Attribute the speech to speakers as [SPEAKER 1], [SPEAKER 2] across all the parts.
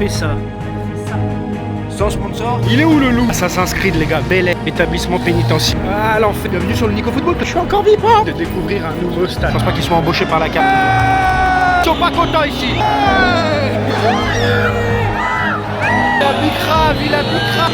[SPEAKER 1] Fais ça. Sans sponsor. Il est où le loup? Assassin's Creed les gars, Bel Air, établissement pénitentiaire. Ah l'enfer. Bienvenue sur le Nico Football. Je suis encore vivant de découvrir un nouveau stade. Je pense pas qu'ils soient embauchés par la carte. Ils sont pas contents ici. La Bicrave, il a Bicrave.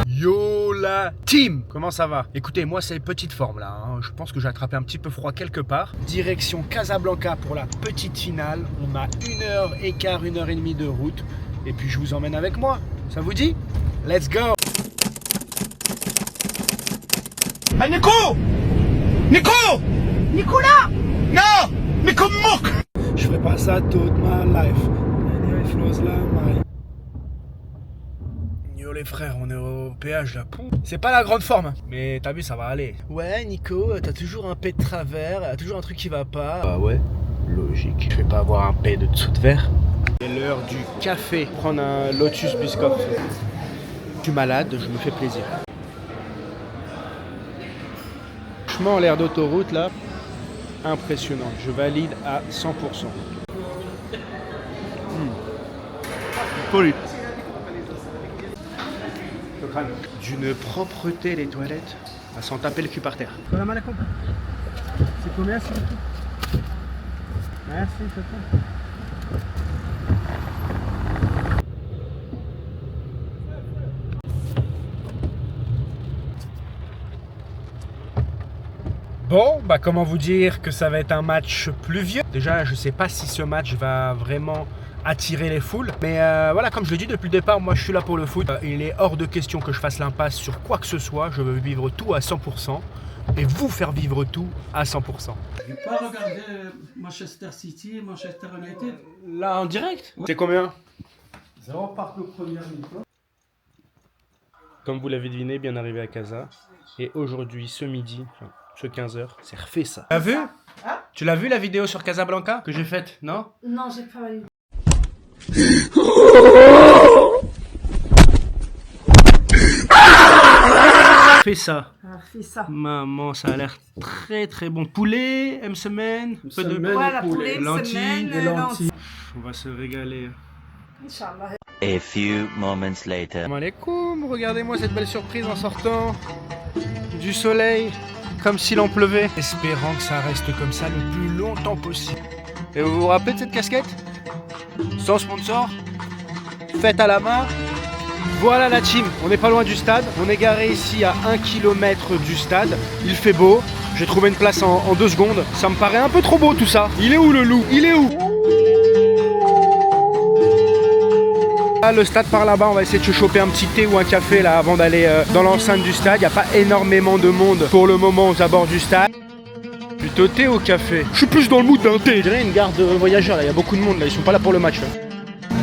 [SPEAKER 1] Yo la team, comment ça va? Écoutez, moi c'est petite forme là, hein. Je pense que j'ai attrapé un petit peu froid quelque part. Direction Casablanca pour la petite finale. On a 1h15, 1h30 de route. Et puis je vous emmène avec moi. Ça vous dit? Let's go!
[SPEAKER 2] Ah Nico! Nico! Nicolas! Non! Nico Mouk!
[SPEAKER 1] Je ferai pas ça toute ma life. Yo les frères, on est au péage là. C'est pas la grande forme, mais t'as vu, ça va aller. Ouais Nico, t'as toujours un P de travers, toujours un truc qui va pas. Bah ouais, logique. Je vais pas avoir un P de dessous de verre. C'est l'heure du café. Prendre un Lotus Biscoff. Je suis malade, je me fais plaisir. Franchement, l'air d'autoroute là, impressionnant. Je valide à 100%. D'une propreté les toilettes, à s'en taper le cul par terre. C'est combien s'il vous plaît? Merci, c'est tout. Bon, bah comment vous dire que ça va être un match pluvieux. Déjà, je sais pas si ce match va vraiment attirer les foules. Mais voilà, comme je le dis depuis le départ, moi je suis là pour le foot. Il est hors de question que je fasse l'impasse sur quoi que ce soit. Je veux vivre tout à 100% et vous faire vivre tout à 100%.
[SPEAKER 3] Je vais pas regarder Manchester City, Manchester United.
[SPEAKER 1] Là en direct? C'est combien?
[SPEAKER 3] 0 partout première mi-temps.
[SPEAKER 1] Comme vous l'avez deviné, bien arrivé à Casa. Et aujourd'hui, ce midi, enfin, ce 15h, c'est refait ça. Tu l'as vu?
[SPEAKER 4] Hein?
[SPEAKER 1] Tu l'as vu la vidéo sur Casablanca que j'ai faite, non?
[SPEAKER 4] Non, j'ai pas eu.
[SPEAKER 1] Fais ça.
[SPEAKER 4] Ah, fais ça.
[SPEAKER 1] Maman, ça a l'air très très bon. Poulet, semaine, peu de
[SPEAKER 4] Voilà, poulet,
[SPEAKER 1] lentilles,
[SPEAKER 4] semaine, lentilles.
[SPEAKER 1] On va se régaler.
[SPEAKER 4] Inch'Allah.
[SPEAKER 5] A few moments later.
[SPEAKER 1] Salam alaikum, regardez-moi cette belle surprise en sortant du soleil, comme s'il en pleuvait. Espérant que ça reste comme ça le plus longtemps possible. Et vous vous rappelez de cette casquette? Sans sponsor, faite à la main. Voilà la team, on n'est pas loin du stade. On est garé ici à 1 km du stade. Il fait beau, j'ai trouvé une place en 2 secondes. Ça me paraît un peu trop beau tout ça. Il est où le loup? Il est où? Là, le stade par là-bas, on va essayer de se choper un petit thé ou un café là avant d'aller dans l'enceinte du stade. Il n'y a pas énormément de monde pour le moment aux abords du stade. Plutôt thé ou café? Je suis plus dans le mood d'un thé. Je dirais une gare de voyageurs là, il y a beaucoup de monde là, ils sont pas là pour le match là.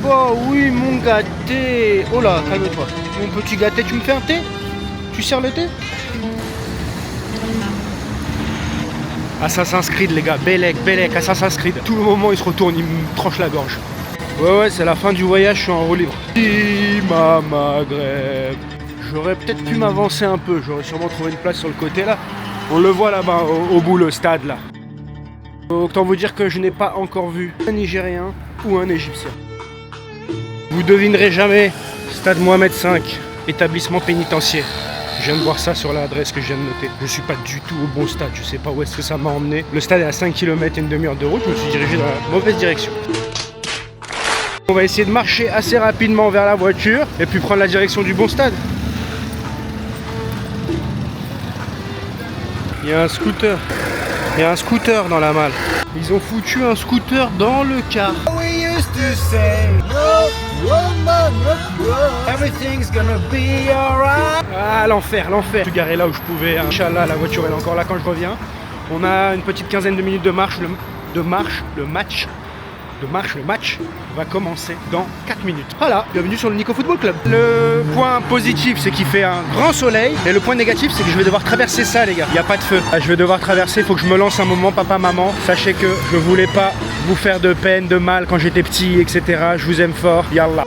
[SPEAKER 1] Oh oui mon gâté. Oh là, calme-toi. Mon petit gâté, tu me fais un thé? Tu sers le thé? Assassin's Creed les gars, Bel Air, Assassin's Creed. Tout le moment il se retourne, il me tranche la gorge. Ouais, c'est la fin du voyage, je suis en roue libre. Ma Maghreb. J'aurais peut-être pu m'avancer un peu, j'aurais sûrement trouvé une place sur le côté là. On le voit là-bas, au bout, le stade là. Autant vous dire que je n'ai pas encore vu un Nigérien ou un Égyptien. Vous devinerez jamais, stade Mohamed V, établissement pénitentiaire. Je viens de voir ça sur l'adresse que je viens de noter. Je suis pas du tout au bon stade, je sais pas où est-ce que ça m'a emmené. Le stade est à 5 km et une demi-heure de route, je me suis dirigé dans la mauvaise direction. On va essayer de marcher assez rapidement vers la voiture et puis prendre la direction du bon stade. Il y a un scooter. Il y a un scooter dans la malle. Ils ont foutu un scooter dans le car. Ah l'enfer, l'enfer. Je suis garé là où je pouvais. Inch'Allah, la voiture elle est encore là quand je reviens. On a une petite quinzaine de minutes de marche. Le match va commencer dans 4 minutes. Voilà, bienvenue sur le Nico Football Club. Le point positif, c'est qu'il fait un grand soleil. Et le point négatif, c'est que je vais devoir traverser ça, les gars. Il n'y a pas de feu. Je vais devoir traverser, il faut que je me lance un moment, papa, maman. Sachez que je voulais pas vous faire de peine, de mal quand j'étais petit, etc. Je vous aime fort. Yallah.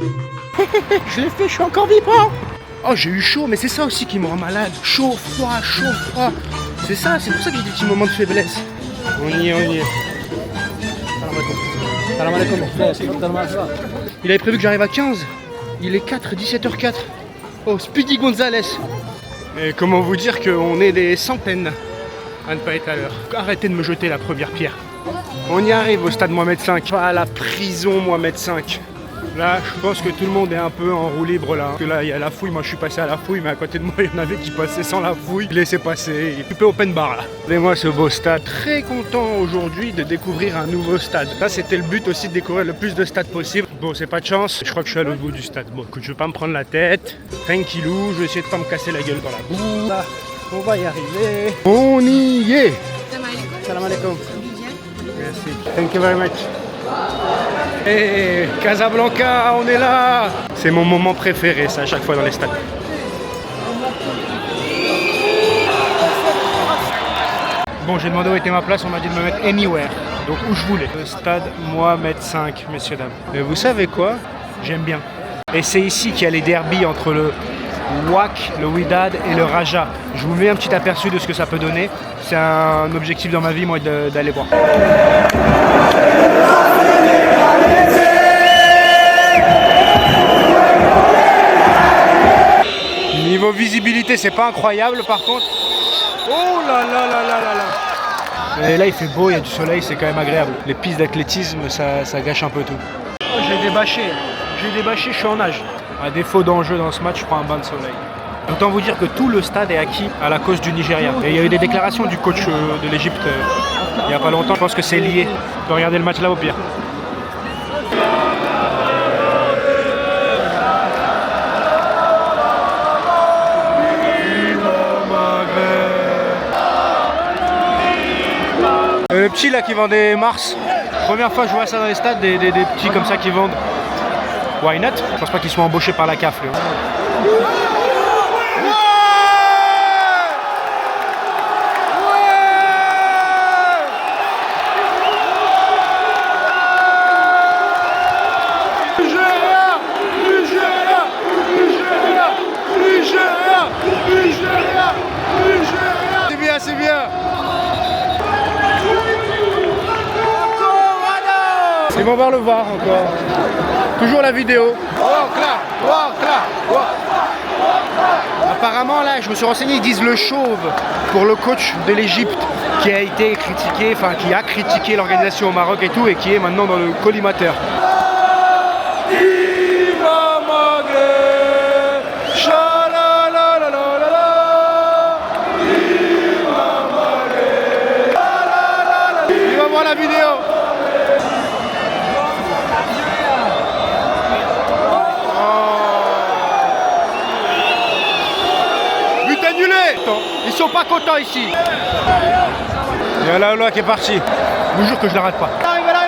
[SPEAKER 1] Je l'ai fait, je suis encore vivant. Oh, j'ai eu chaud, mais c'est ça aussi qui me rend malade. Chaud, froid, chaud, froid. C'est ça, c'est pour ça que j'ai des petits moments de faiblesse. On y est, on y est. Salam alaikum. Il avait prévu que j'arrive à 15. Il est 4, 17h04. Oh, Speedy Gonzalez. Et comment vous dire qu'on est des centaines à ne pas être à l'heure. Arrêtez de me jeter la première pierre. On y arrive au stade Mohamed V. Pas à la prison Mohamed V. Là, je pense que tout le monde est un peu en roue libre là. Parce que là, il y a la fouille. Moi, je suis passé à la fouille, mais à côté de moi, il y en avait qui passaient sans la fouille. Laissez passer. Il est peu open bar là. Regardez-moi ce beau stade. Très content aujourd'hui de découvrir un nouveau stade. Là, c'était le but aussi de découvrir le plus de stades possible. Bon, c'est pas de chance. Je crois que je suis à l'autre bout du stade. Bon, écoute, je vais pas me prendre la tête. Tranquillou. Je vais essayer de pas me casser la gueule dans la boue. Là, on va y arriver. On y est. Salam alaikum. Merci. Thank you very much. Hey, Casablanca, on est là. C'est mon moment préféré, ça, à chaque fois dans les stades. Bon, j'ai demandé où était ma place, on m'a dit de me mettre anywhere, donc où je voulais. Le stade Mohamed V, messieurs, dames. Et vous savez quoi? J'aime bien. Et c'est ici qu'il y a les derbies entre le WAC, le Wydad et le Raja. Je vous mets un petit aperçu de ce que ça peut donner. C'est un objectif dans ma vie, moi, d'aller voir. Niveau visibilité, c'est pas incroyable par contre. Oh là là là là là là. Et là il fait beau, il y a du soleil, c'est quand même agréable. Les pistes d'athlétisme, ça gâche un peu tout. Oh, j'ai débâché, je suis en nage. À défaut d'enjeu dans ce match, je prends un bain de soleil. Autant vous dire que tout le stade est acquis à la cause du Nigeria. Et il y a eu des déclarations du coach de l'Égypte il n'y a pas longtemps. Je pense que c'est lié. On peut regarder le match là au pire. Le petit là qui vend des Mars, première fois que je vois ça dans les stades, des petits comme ça qui vendent. Why not? Je pense pas qu'ils soient embauchés par la CAF. Lui. C'est bien. Ils vont voir le voir encore. Toujours la vidéo. Apparemment là, je me suis renseigné, ils disent le chauve pour le coach de l'Égypte qui a été critiqué, enfin qui a critiqué l'organisation au Maroc et tout et qui est maintenant dans le collimateur. Il va voir la vidéo. Ils sont pas contents ici. Il y a là qui est parti. Je vous jure que je l'arrête pas. Il va là.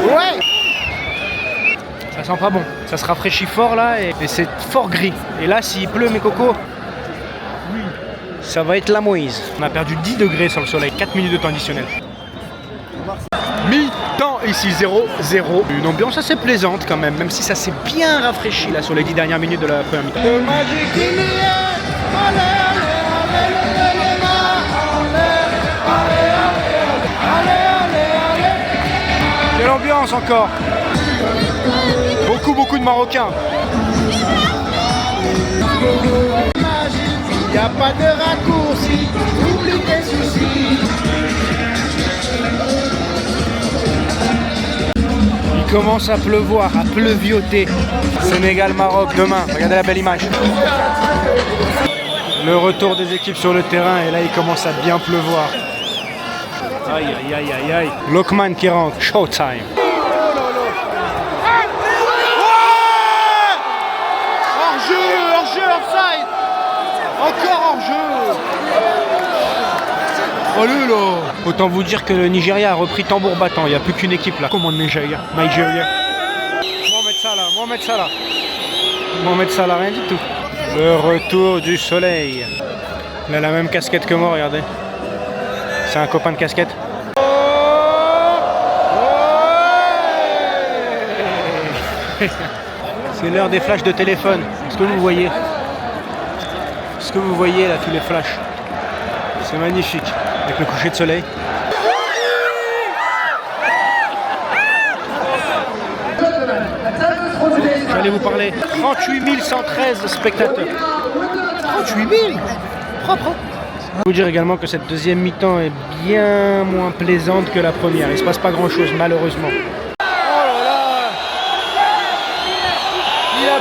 [SPEAKER 1] Ouais. Ça sent pas bon. Ça se rafraîchit fort là et c'est fort gris. Et là, s'il pleut, mes cocos. Ça va être la Moïse. On a perdu 10 degrés sur le soleil, 4 minutes de temps additionnel. Mi-temps ici, 0-0. Une ambiance assez plaisante quand même si ça s'est bien rafraîchi là sur les 10 dernières minutes de la première mi-temps. Quelle ambiance encore. Beaucoup de Marocains. Y a pas de raccourci, oublie tes soucis. Il commence à pleuvoir, à pleuvioter. Sénégal-Maroc demain, regardez la belle image. Le retour des équipes sur le terrain et là il commence à bien pleuvoir. Aïe. Lokman qui rentre, showtime. Hors-jeu, offside. Encore hors jeu. Oh là. Autant vous dire que le Nigeria a repris tambour battant. Il n'y a plus qu'une équipe là. Comment le Nigeria? Je vais en mettre ça là. Mohamed Salah. Mohamed Salah, rien du tout. Le retour du soleil. Il a la même casquette que moi, regardez. C'est un copain de casquette. C'est l'heure des flashs de téléphone. Est-ce que vous voyez? Est-ce que vous voyez là tous les flashs? C'est magnifique. Avec le coucher de soleil. J'allais vous parler. 38 113 spectateurs. 38 000 propre. Je vais vous dire également que cette deuxième mi-temps est bien moins plaisante que la première. Il ne se passe pas grand-chose, malheureusement. Oh là là! Il a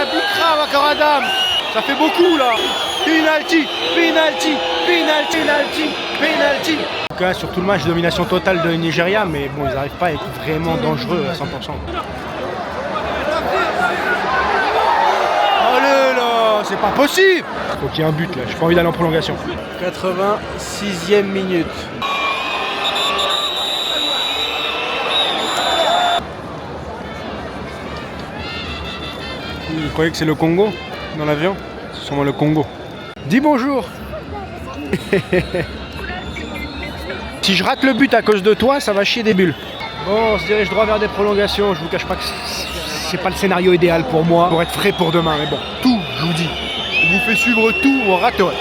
[SPEAKER 1] bicrave, encore Adam. Ça fait beaucoup là. Penalty. En tout cas, sur tout le match, domination totale de Nigeria, mais bon, ils n'arrivent pas à être vraiment dangereux à 100%. Allez là, c'est pas possible! Faut qu'il y ait un but là, j'ai pas envie d'aller en prolongation. 86e minute. Vous croyez que c'est le Congo dans l'avion? C'est sûrement le Congo. Dis bonjour. Si je rate le but à cause de toi, ça va chier des bulles. Bon, on se dirige droit vers des prolongations. Je vous cache pas que c'est pas le scénario idéal pour moi, pour être frais pour demain. Mais bon, tout, je vous dis. On vous fait suivre tout, on rate rien.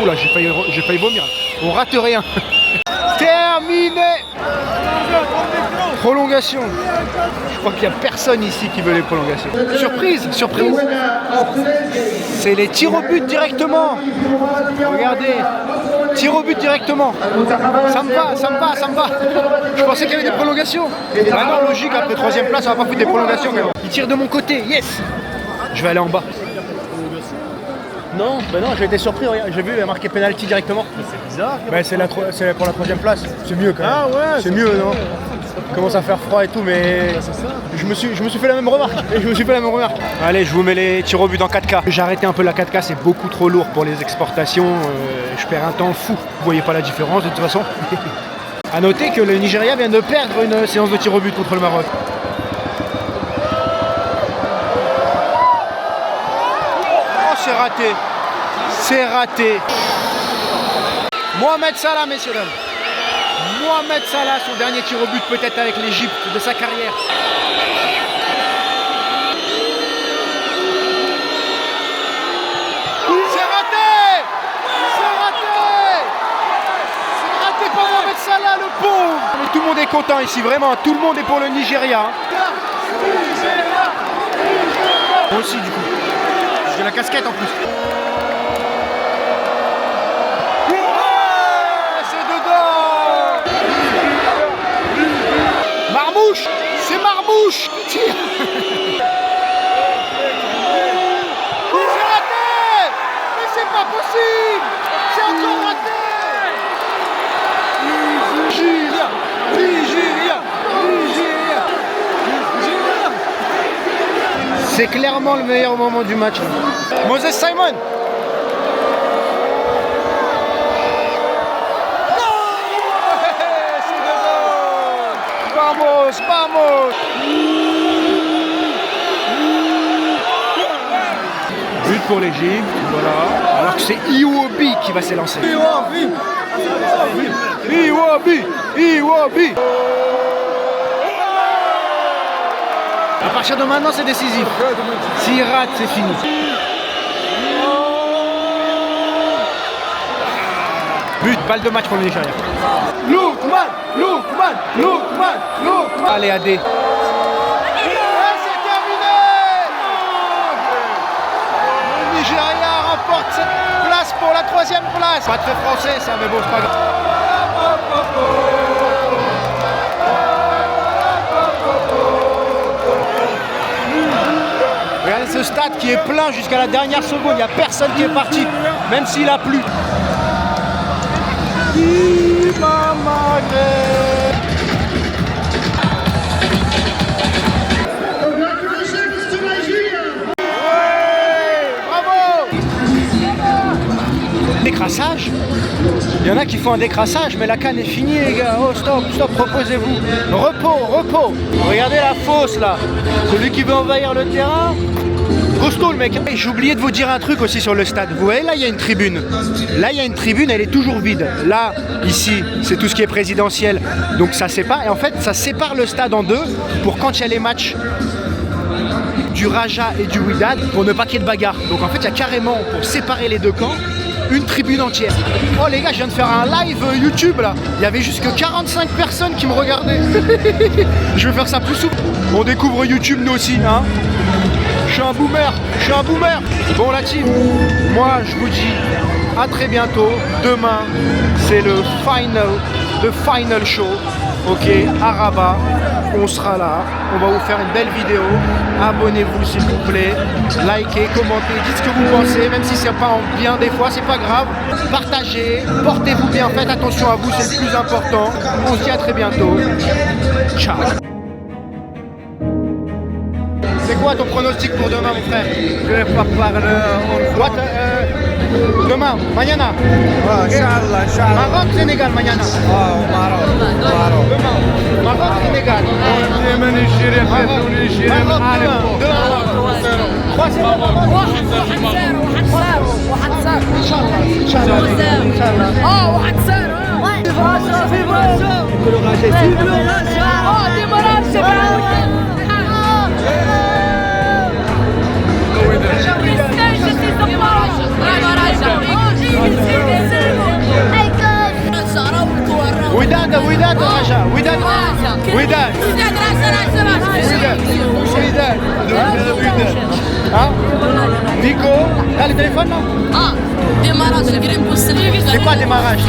[SPEAKER 1] Oula, j'ai failli vomir. On rate rien. Terminé. Prolongation. Je crois qu'il n'y a personne ici qui veut les prolongations. Surprise. C'est les tirs au but directement. Regardez. Tirs au but directement. Ça me va. Je pensais qu'il y avait des prolongations. Ah non, logique, après 3ème place, on va pas foutre des prolongations. Mais bon. Il tire de mon côté, yes. Je vais aller en bas. Non, j'ai été surpris, regarde, j'ai vu, il a marqué penalty directement. C'est bizarre. C'est pour la 3ème place, c'est mieux quand même. Ah ouais, c'est mieux, non? Il commence à faire froid et tout, mais je me suis fait la même remarque. Allez, je vous mets les tirs au but en 4K. J'ai arrêté un peu la 4K, c'est beaucoup trop lourd pour les exportations. Je perds un temps fou. Vous voyez pas la différence de toute façon. A noter que le Nigeria vient de perdre une séance de tirs au but contre le Maroc. C'est raté. Mohamed Salah, messieurs dames. Mohamed Salah, son dernier tir au but peut-être avec l'Égypte de sa carrière. C'est raté pour Mohamed Salah, le pauvre. Mais tout le monde est content ici, vraiment. Tout le monde est pour le Nigeria. Moi aussi, du coup. J'ai la casquette en plus. C'est dedans. Marmouche. C'est Marmouche qui tire. C'est raté. Mais c'est pas possible. C'est encore raté. Nigeria. C'est clairement le meilleur moment du match. Moses Simon. Vamos. But pour l'Égypte, voilà. Alors que c'est Iwobi qui va s'élancer. Iwobi. À partir de maintenant, c'est décisif. S'il rate, c'est fini. But, balle de match pour le Nigeria. Lookman. Allez, AD. C'est terminé. Le Nigeria remporte cette place pour la 3ème place. Pas très français ça, mais bon, c'est pas grave. Regardez ce stade qui est plein jusqu'à la dernière seconde, il n'y a personne qui est parti, même s'il a plu. Ouais, bravo. Décrassage. Il y en a qui font un décrassage, mais la canne est finie, les gars. Oh, stop, reposez-vous. Repos. Regardez la fosse, là. Celui qui veut envahir le terrain. Costaud, le mec. Et j'ai oublié de vous dire un truc aussi sur le stade. Vous voyez, là, il y a une tribune. Là, il y a une tribune, elle est toujours vide. Là, ici, c'est tout ce qui est présidentiel. Donc, ça sépare. Et en fait, ça sépare le stade en deux pour quand il y a les matchs du Raja et du Wydad, pour ne pas qu'il y ait de bagarre. Donc, en fait, il y a carrément, pour séparer les deux camps, une tribune entière. Oh les gars, je viens de faire un live YouTube là. Il y avait juste que 45 personnes qui me regardaient. Je vais faire ça plus souvent. On découvre YouTube nous aussi, hein. Je suis un boomer. Bon la team, moi je vous dis à très bientôt. Demain, c'est le final show. Ok, à Rabat. On sera là, on va vous faire une belle vidéo. Abonnez-vous s'il vous plaît, likez, commentez, dites ce que vous pensez, même si c'est pas bien des fois, c'est pas grave. Partagez, portez-vous bien, faites attention à vous, c'est le plus important. On se dit à très bientôt. Ciao. C'est quoi ton pronostic pour demain mon frère?
[SPEAKER 2] Je vais pas parler
[SPEAKER 1] What, demain, mañana.
[SPEAKER 2] Inch'Allah.
[SPEAKER 1] Maroc, Sénégal, mañana.
[SPEAKER 2] Maroc.
[SPEAKER 1] Demain, Maroc, Sénégal.
[SPEAKER 2] من الجيران خلوني الجيران
[SPEAKER 1] Maroc, demain. 3-0. وداد رجا وداد ها Nico, t'as le téléphone là?
[SPEAKER 6] Ah, démarrage, le green pousse.
[SPEAKER 1] C'est quoi démarrage?